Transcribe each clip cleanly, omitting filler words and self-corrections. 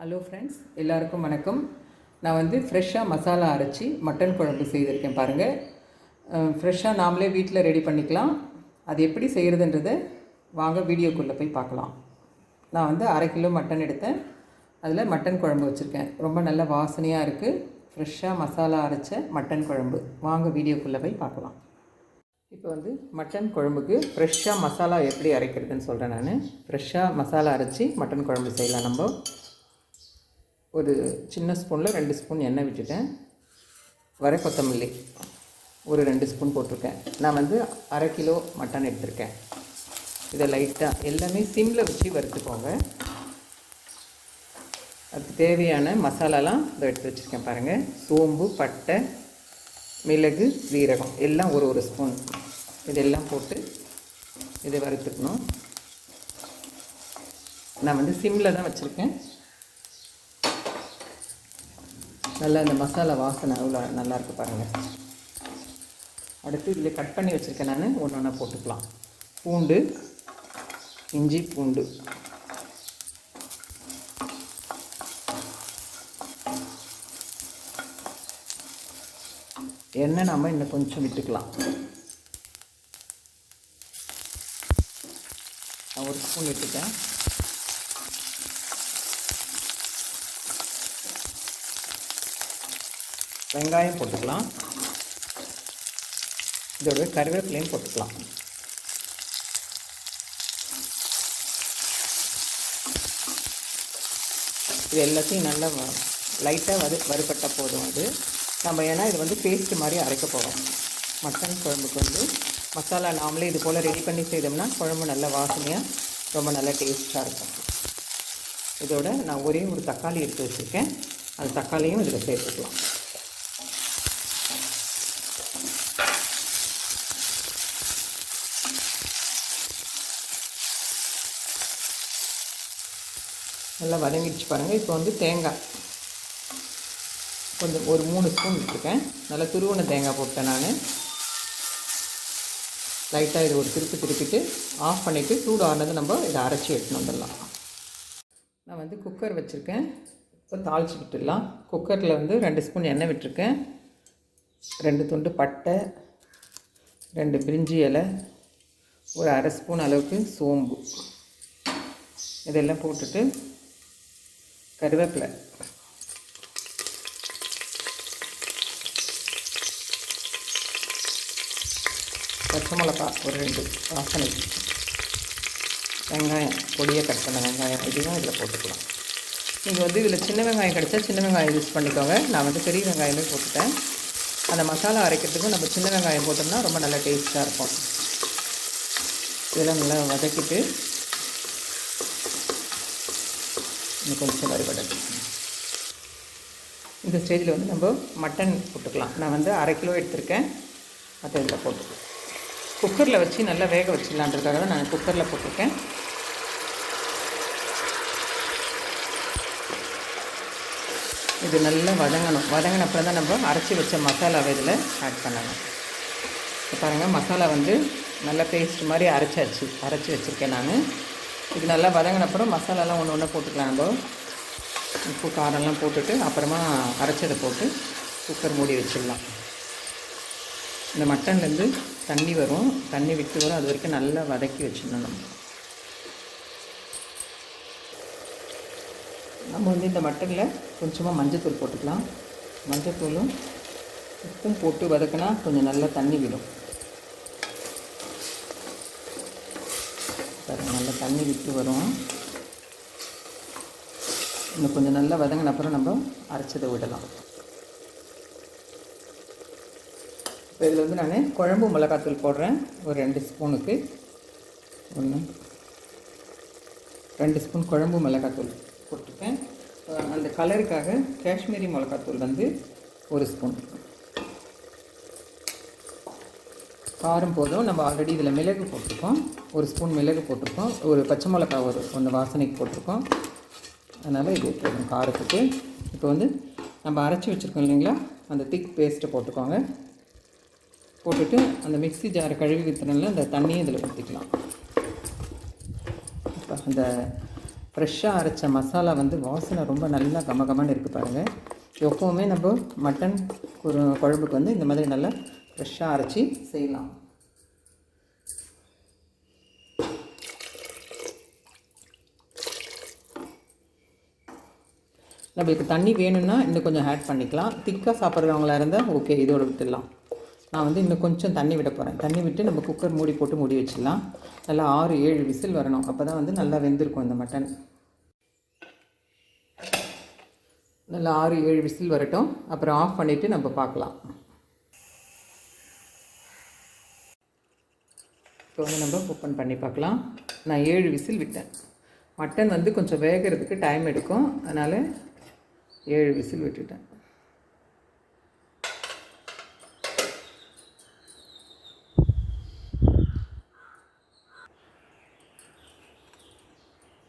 Hello friends, எல்லாருக்கும் வணக்கம். நான் வந்து ஃப்ரெஷ்ஷாக மசாலா அரைச்சி மட்டன் குழம்பு செய்திருக்கேன் பாருங்கள். ஃப்ரெஷ்ஷாக நாமளே வீட்டில் ரெடி பண்ணிக்கலாம். அது எப்படி செய்கிறதுன்றதை வாங்க வீடியோக்குள்ளே போய் பார்க்கலாம். நான் வந்து 1/2 கிலோ மட்டன் எடுத்தேன். அதில் மட்டன் குழம்பு வச்சுருக்கேன். ரொம்ப நல்ல வாசனையாக இருக்குது. ஃப்ரெஷ்ஷாக மசாலா அரைச்ச மட்டன் குழம்பு. வாங்க வீடியோக்குள்ளே போய் பார்க்கலாம். இப்போ வந்து மட்டன் குழம்புக்கு ஃப்ரெஷ்ஷாக மசாலா எப்படி அரைக்கிறதுன்னு சொல்கிறேன். நான் ஃப்ரெஷ்ஷாக மசாலா அரைச்சி மட்டன் குழம்பு செய்யலாம். நம்ம ஒரு சின்ன ஸ்பூனில் 2 ஸ்பூன் எண்ணெய் விட்டுட்டேன். வர கொத்தமல்லி ஒரு 2 ஸ்பூன் போட்டிருக்கேன். நான் வந்து 1/2 கிலோ மட்டன் எடுத்திருக்கேன். இதை லைட்டாக எல்லாமே சிம்மில் வச்சு வறுத்துக்கோங்க. அதுக்கு தேவையான மசாலாலாம் இதை எடுத்து வச்சுருக்கேன் பாருங்கள். சோம்பு, பட்டை, மிளகு, சீரகம் எல்லாம் ஒரு ஸ்பூன் இதெல்லாம் போட்டு இதை வறுத்துக்கணும். நான் வந்து சிம்மில் தான் வச்சுருக்கேன். நல்லா இந்த மசாலா வாசனை அவ்வளோ நல்லாயிருக்கு பாருங்கள். அடுத்து இதில் கட் பண்ணி வச்சுருக்கேன். நான் ஒன்று ஒன்றா போட்டுக்கலாம். பூண்டு, இஞ்சி, பூண்டு, எண்ணெய் நாம் இன்னும் கொஞ்சம் விட்டுக்கலாம். நான் 1 ஸ்பூன் விட்டுட்டேன். வெங்காயம் போட்டுக்கலாம். இதோட கருவேப்பிலையும் போட்டுக்கலாம். இது எல்லாத்தையும் நல்லா லைட்டாக வறுபட்ட போதும். அது நம்ம ஏன்னா இது வந்து பேஸ்ட் மாதிரி அரைக்க போகிறோம். மட்டன் குழம்புக்கு வந்து மசாலா நாமளே இது போல் ரெடி பண்ணி செய்தோம்னா குழம்பு நல்ல வாசனையாக ரொம்ப நல்லா டேஸ்ட்டாக இருக்கும். இதோட நான் ஒரே ஒரு தக்காளி எடுத்து வச்சுருக்கேன். அந்த தக்காளியும் இதில் சேர்த்துக்கலாம். நல்லா வதங்கிடுச்சு பாருங்கள். இப்போ வந்து தேங்காய் கொஞ்சம் ஒரு 3 ஸ்பூன் விட்டுருக்கேன். நல்லா துருவன தேங்காய் போட்டேன். நான் லைட்டாக இது ஒரு திருப்பிட்டு ஆஃப் பண்ணிவிட்டு சூடு ஆனது நம்ம இதை அரைச்சி எடுத்துன்னு வந்துடலாம். நான் வந்து குக்கர் வச்சுருக்கேன். இப்போ தாளித்து விட்டுடலாம். குக்கரில் வந்து 2 ஸ்பூன் எண்ணெய் விட்டுருக்கேன். 2 துண்டு பட்டை, 2 பிரிஞ்சி இலை, ஒரு 1/2 ஸ்பூன் அளவுக்கு சோம்பு இதெல்லாம் போட்டுட்டு கருவேப்பிலை, பச்சை மிளகா ஒரு 2 வாசனைக்கு, வெங்காயம் பொடியாக கட் பண்ண வெங்காயம் இதுதான் இதில் போட்டுக்கலாம். நீங்கள் வந்து இதில் சின்ன வெங்காயம் கிடச்சா சின்ன வெங்காயம் யூஸ் பண்ணிக்கோங்க. நான் வந்து பெரிய வெங்காயமே போட்டுட்டேன். அந்த மசாலா அரைக்கிறதுக்கு நம்ம சின்ன வெங்காயம் போட்டோம்னா ரொம்ப நல்லா டேஸ்ட்டாக இருக்கும். இதெல்லாம் நல்லா வதக்கிட்டு இன்னும் கொஞ்சம் வறுபடணும். இந்த ஸ்டேஜில் வந்து நம்ம மட்டன் போட்டுக்கலாம். நான் வந்து 1/2 கிலோ எடுத்திருக்கேன். அதை இதில் போட்டுக்கலாம். குக்கரில் வச்சு நல்லா வேக வச்சிடலான்றதுக்காக தான் நான் குக்கரில் போட்டிருக்கேன். இது நல்லா வதங்கணும். வதங்கினப்பறம் தான் நம்ம அரைச்சி வச்ச மசாலாவை இதில் ஆட் பண்ணணும். இப்போ பாருங்கள், மசாலா வந்து நல்லா பேஸ்ட் மாதிரி அரைச்சி வச்சுருக்கேன் நான். இது நல்லா வதங்கினப்புறம் மசாலாலாம் ஒன்று ஒன்று போட்டுக்கலாம். நம்ம உப்பு காரம்லாம் போட்டுட்டு அப்புறமா அரைச்சதை போட்டு குக்கர் மூடி வச்சிடலாம். இந்த மட்டன்லேருந்து தண்ணி வரும், தண்ணி விட்டு வரும். அது வரைக்கும் நல்லா வதக்கி வச்சிடணும். நம்ம வந்து இந்த மட்டனில் கொஞ்சமாக மஞ்சத்தூள் போட்டுக்கலாம். மஞ்சத்தூளும் உப்பும் போட்டு வதக்கினா கொஞ்சம் நல்லா தண்ணி விடும். நல்லா தண்ணி விட்டு வரும். இன்னும் கொஞ்சம் நல்லா வதங்கின அப்புறம் நம்ம அரைச்சதை விடலாம். இப்போ இதில் வந்து நான் குழம்பு மிளகாத்தூள் போடுறேன். ஒரு 2 ஸ்பூனுக்கு 2 ஸ்பூன் குழம்பு மிளகாத்தூள் போட்டிருக்கேன். அந்த கலருக்காக காஷ்மீரி மிளகாத்தூள் வந்து 1 ஸ்பூன். காரம் போதும். நம்ம ஆல்ரெடி இதில் மிளகு போட்டிருக்கோம். 1 ஸ்பூன் மிளகு போட்டிருக்கோம். ஒரு பச்சை மிளகா ஒன்று வாசனைக்கு போட்டிருக்கோம். அதனால் இது போதும் காரத்துக்கு. இப்போ வந்து நம்ம அரைச்சி வச்சுருக்கோம் இல்லைங்களா, அந்த திக் பேஸ்ட்டை போட்டுக்கோங்க. போட்டுட்டு அந்த மிக்ஸி ஜாரை கழுவி விற்றுனால அந்த தண்ணியை இதில் ஊற்றிக்கலாம். இப்போ அந்த ஃப்ரெஷ்ஷாக அரைச்ச மசாலா வந்து வாசனை ரொம்ப நல்லா கமகமன்னு இருக்குது பாருங்கள். எப்போவுமே நம்ம மட்டன் குழம்புக்கு வந்து இந்த மாதிரி நல்லா ஃப்ரெஷ்ஷாக அரைச்சி செய்யலாம். நம்மளுக்கு தண்ணி வேணும்னா இன்னும் கொஞ்சம் ஆட் பண்ணிக்கலாம். திக்காக சாப்பிட்றவங்களா இருந்தால் ஓகே, இதோடு விட்டுடலாம். நான் வந்து இன்னும் கொஞ்சம் தண்ணி விட போகிறேன். தண்ணி விட்டு நம்ம குக்கர் மூடி போட்டு மூடி வச்சிடலாம். நல்லா 6-7 விசில் வரணும். அப்போ தான் வந்து நல்லா வெந்திருக்கும் இந்த மட்டன். நல்லா 6-7 விசில் வரட்டும். அப்புறம் ஆஃப் பண்ணிவிட்டு நம்ம பார்க்கலாம். இப்போ வந்து நம்ம ஓப்பன் பண்ணி பார்க்கலாம். நான் 7 விசில் விட்டேன். மட்டன் வந்து கொஞ்சம் வேகிறதுக்கு டைம் எடுக்கும், அதனால் 7 விசில் விட்டுட்டேன்.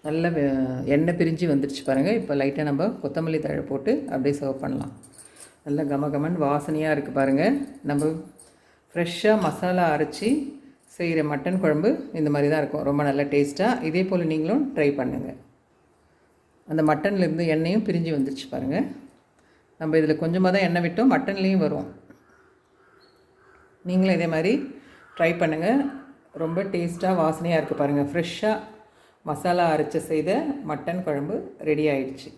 நல்ல எண்ணெய் பிரிஞ்சு வந்துடுச்சு பாருங்கள். இப்போ லைட்டாக நம்ம கொத்தமல்லி தழை போட்டு அப்படியே சர்வ் பண்ணலாம். நல்ல கமகமன் வாசனையாக இருக்குது பாருங்கள். நம்ம ஃப்ரெஷ்ஷாக மசாலா அரைச்சி செய்கிற மட்டன் குழம்பு இந்த மாதிரி தான் இருக்கும். ரொம்ப நல்ல டேஸ்ட்டாக. இதே போல் நீங்களும் ட்ரை பண்ணுங்கள். அந்த மட்டன்லேருந்து எண்ணெயும் பிரிஞ்சு வந்துடுச்சு பாருங்கள். நம்ம இதில் கொஞ்சமாக தான் எண்ணெய் விட்டோம், மட்டன்லேயும் வரும். நீங்களும் இதே மாதிரி ட்ரை பண்ணுங்கள். ரொம்ப டேஸ்ட்டாக வாசனையாக இருக்குது பாருங்கள். ஃப்ரெஷ்ஷாக மசாலா அரைச்சி செய்த மட்டன் குழம்பு ரெடி ஆயிடுச்சு.